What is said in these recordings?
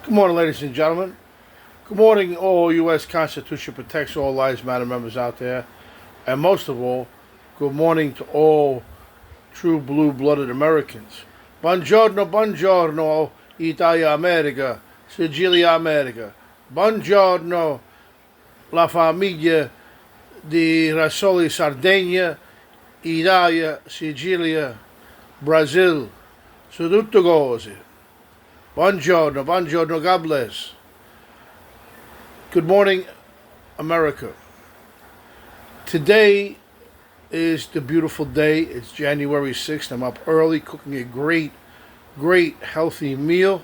Good morning, ladies and gentlemen. Good morning, all U.S. Constitution protects all lives matter members out there. And most of all, good morning to all true blue-blooded Americans. Buongiorno, buongiorno, Italia America, Sicilia America. Buongiorno, la famiglia di Rasoli Sardegna, Italia, Sicilia, Brazil. Su tutte cose. Buongiorno, buongiorno, God bless. Good morning, America. Today is the beautiful day. It's January 6th. I'm up early cooking a great, healthy meal.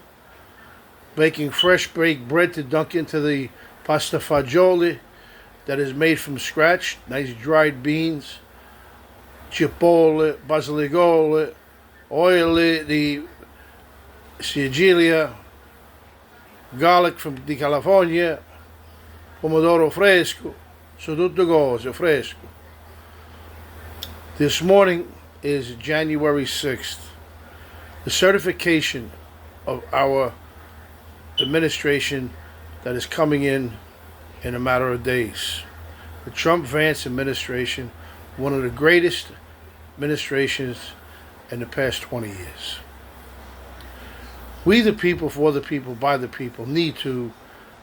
Baking fresh baked bread to dunk into the pasta fagioli that is made from scratch. Nice dried beans, cipolle, basilicole, oil di Sicilia, garlic from di California, pomodoro fresco, su tutte cose fresco. This morning is January 6th. The certification of our administration that is coming in a matter of days. The Trump-Vance administration, one of the greatest administrations in the past 20 years. We the people, for the people, by the people, need to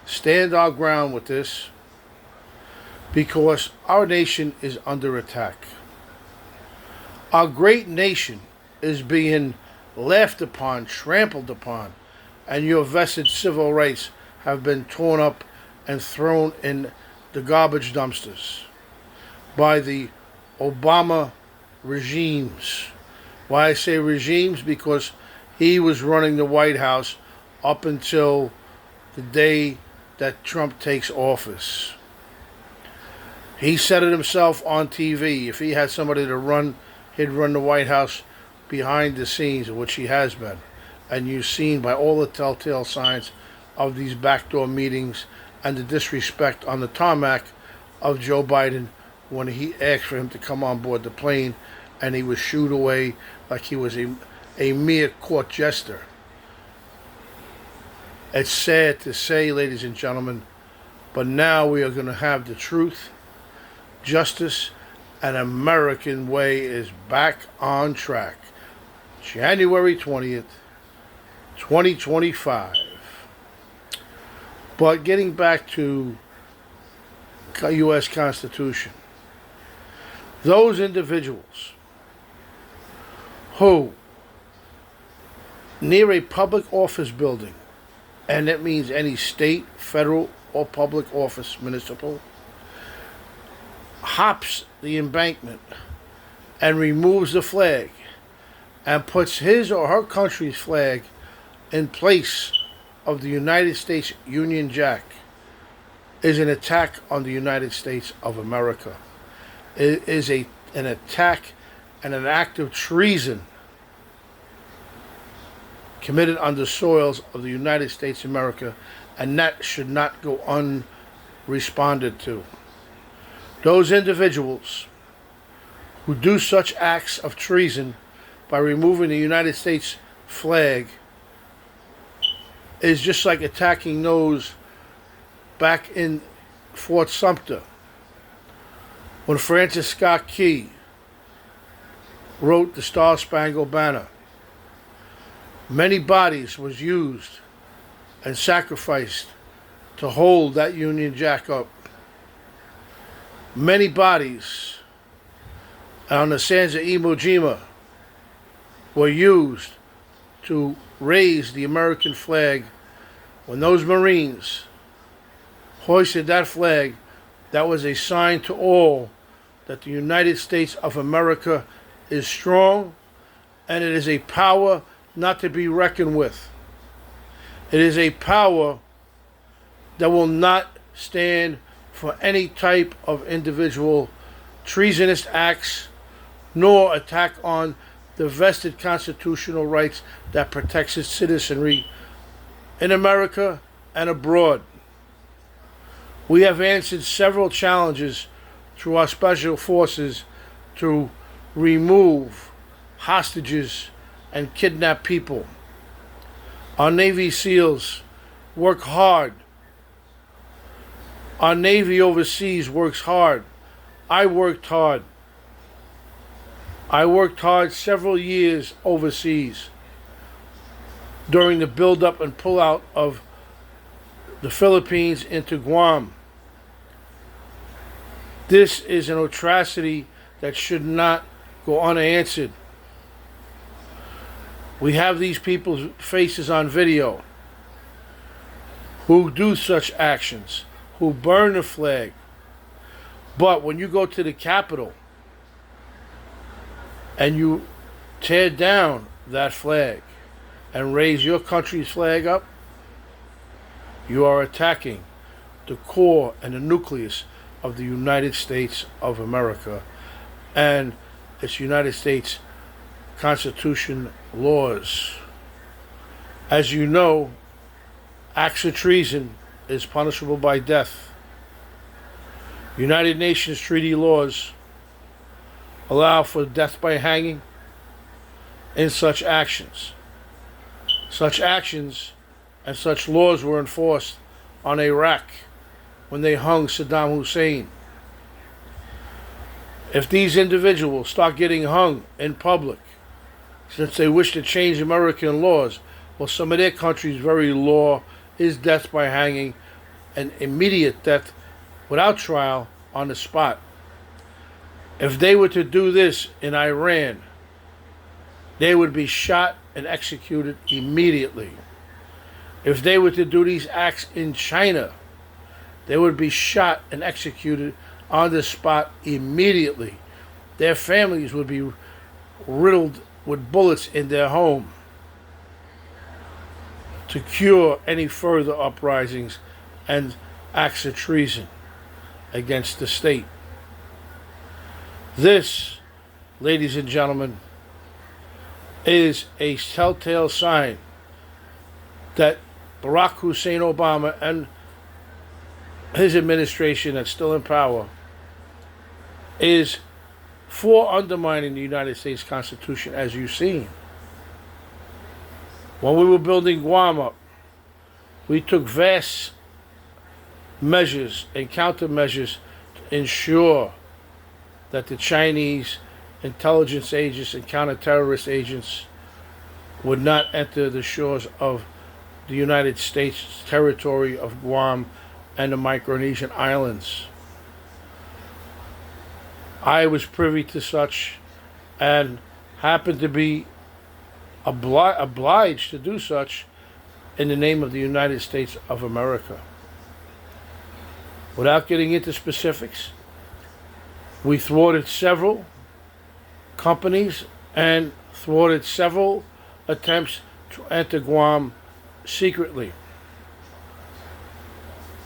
stand our ground with this because our nation is under attack. Our great nation is being laughed upon, trampled upon, and your vested civil rights have been torn up and thrown in the garbage dumpsters by the Obama regimes. Why I say regimes? Because he was running the White House up until the day that Trump takes office. He said it himself on TV. If he had somebody to run, he'd run the White House behind the scenes, which he has been. And you've seen by all the telltale signs of these backdoor meetings and the disrespect on the tarmac of Joe Biden when he asked for him to come on board the plane and he was shooed away like he was a mere court jester. It's sad to say, ladies and gentlemen, but now we are going to have the truth, justice, and American way is back on track. January 20th, 2025. But getting back to U.S. Constitution, those individuals who near a public office building, and that means any state, federal, or public office, municipal, hops the embankment and removes the flag and puts his or her country's flag in place of the United States Union Jack is an attack on the United States of America. It is an attack and an act of treason committed on the soils of the United States of America, and that should not go unresponded to. Those individuals who do such acts of treason by removing the United States flag is just like attacking those back in Fort Sumter when Francis Scott Key wrote the Star-Spangled Banner. Many bodies was used and sacrificed to hold that Union Jack up. Many bodies on the sands of Iwo Jima were used to raise the American flag. When those Marines hoisted that flag, that was a sign to all that the United States of America is strong and it is a power not to be reckoned with. It is a power that will not stand for any type of individual treasonous acts nor attack on the vested constitutional rights that protects its citizenry in America and abroad. We have answered several challenges through our special forces to remove hostages and kidnap people. Our Navy SEALs work hard. Our Navy overseas works hard. I worked hard. I worked hard several years overseas during the build-up and pull-out of the Philippines into Guam. This is an atrocity that should not go unanswered. We have these people's faces on video who do such actions, who burn the flag. But when you go to the Capitol and you tear down that flag and raise your country's flag up, you are attacking the core and the nucleus of the United States of America and its United States Constitution laws. As you know, acts of treason is punishable by death. United Nations treaty laws allow for death by hanging in such actions. Such actions and such laws were enforced on Iraq when they hung Saddam Hussein. If these individuals start getting hung in public, since they wish to change American laws, well, some of their countries' very law is death by hanging and immediate death without trial on the spot. If they were to do this in Iran, they would be shot and executed immediately. If they were to do these acts in China, they would be shot and executed on the spot immediately. Their families would be riddled with bullets in their home to cure any further uprisings and acts of treason against the state. This, ladies and gentlemen, is a telltale sign that Barack Hussein Obama and his administration that's still in power is for undermining the United States Constitution, as you've seen. When we were building Guam up, we took vast measures and countermeasures to ensure that the Chinese intelligence agents and counter-terrorist agents would not enter the shores of the United States territory of Guam and the Micronesian Islands. I was privy to such and happened to be obliged to do such in the name of the United States of America. Without getting into specifics, we thwarted several companies and thwarted several attempts to enter Guam secretly.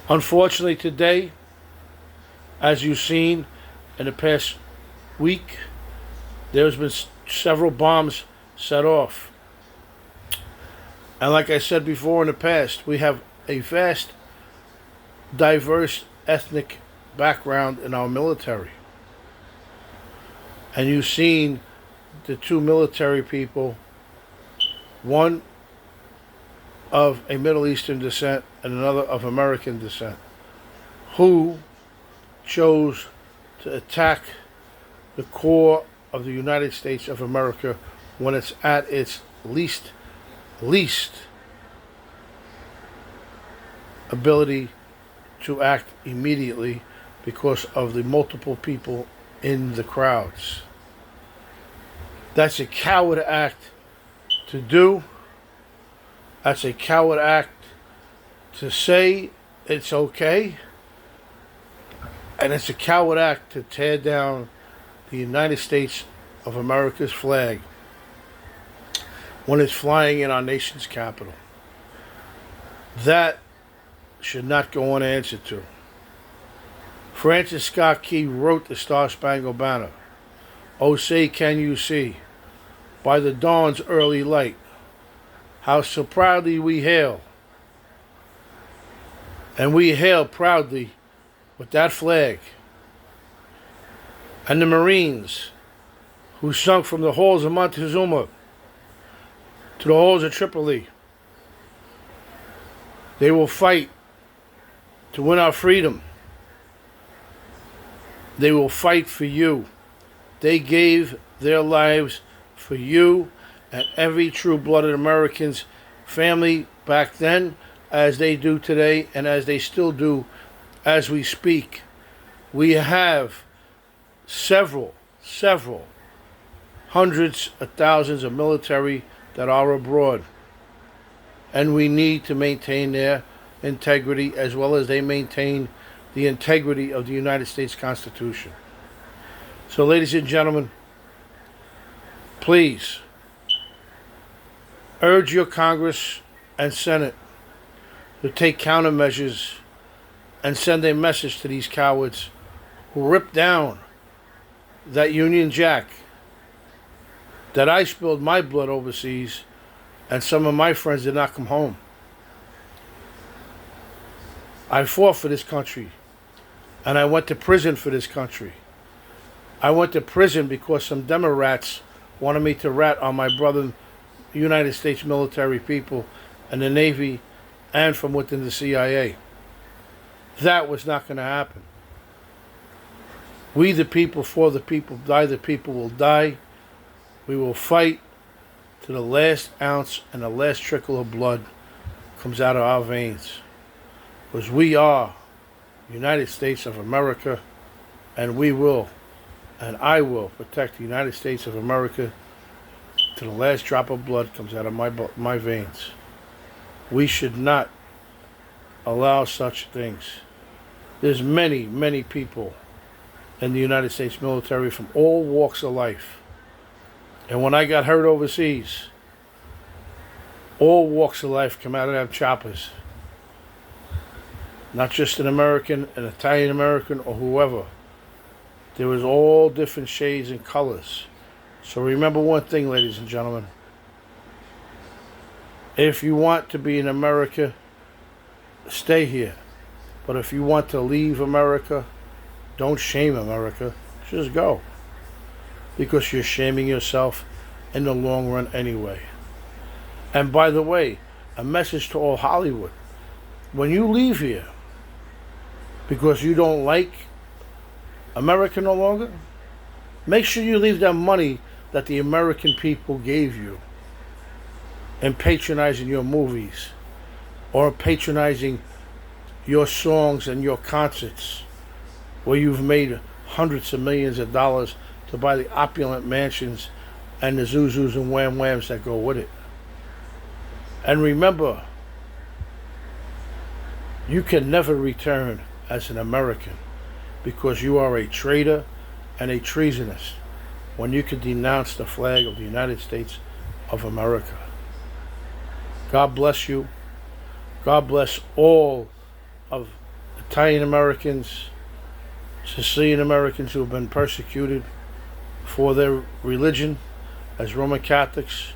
Unfortunately, today, as you've seen in the past week, there's been several bombs set off. And like I said before in the past, we have a vast, diverse ethnic background in our military. And you've seen the two military people, one of a Middle Eastern descent and another of American descent, who chose to attack the core of the United States of America when it's at its least ability to act immediately because of the multiple people in the crowds. That's a coward act to do. That's a coward act to say it's okay. And it's a coward act to tear down the United States of America's flag when it's flying in our nation's capital. That should not go unanswered to. Francis Scott Key wrote the Star-Spangled Banner. Oh, say can you see, by the dawn's early light, how so proudly we hail. And we hail proudly with that flag. And the Marines who sunk from the halls of Montezuma to the halls of Tripoli They will fight to win our freedom. They will fight for you. They gave their lives for you and every true-blooded American's family back then, as they do today, and as they still do as we speak. We have several hundreds of thousands of military that are abroad. And we need to maintain their integrity as well as they maintain the integrity of the United States Constitution. So, ladies and gentlemen, please urge your Congress and Senate to take countermeasures and send a message to these cowards who ripped down that Union Jack that I spilled my blood overseas and some of my friends did not come home. I fought for this country and I went to prison for this country. I went to prison because some Democrats wanted me to rat on my brother, United States military people and the Navy and from within the CIA. That was not going to happen. We the people, for the people, die the people will die. We will fight to the last ounce and the last trickle of blood comes out of our veins. Because we are United States of America, and we will, and I will protect the United States of America to the last drop of blood comes out of my veins. We should not allow such things. There's many people in the United States military from all walks of life. And when I got hurt overseas, all walks of life come out of them choppers. Not just an American, an Italian American, or whoever. There was all different shades and colors. So remember one thing, ladies and gentlemen. If you want to be in America, stay here. But if you want to leave America, don't shame America. Just go. Because you're shaming yourself in the long run anyway. And by the way, a message to all Hollywood. When you leave here, because you don't like America no longer, make sure you leave that money that the American people gave you in patronizing your movies or patronizing your songs and your concerts where you've made hundreds of millions of dollars to buy the opulent mansions and the Zuzus and Wham Whams that go with it. And remember, you can never return as an American because you are a traitor and a treasonist when you can denounce the flag of the United States of America. God bless you. God bless all of Italian Americans, Sicilian Americans who have been persecuted for their religion as Roman Catholics,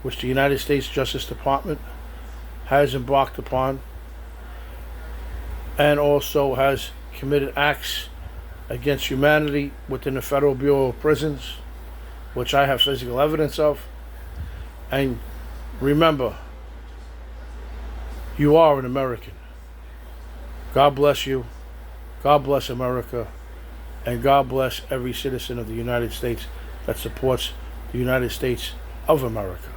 which the United States Justice Department has embarked upon and also has committed acts against humanity within the Federal Bureau of Prisons, which I have physical evidence of. And remember, you are an American. God bless you. God bless America. And God bless every citizen of the United States that supports the United States of America.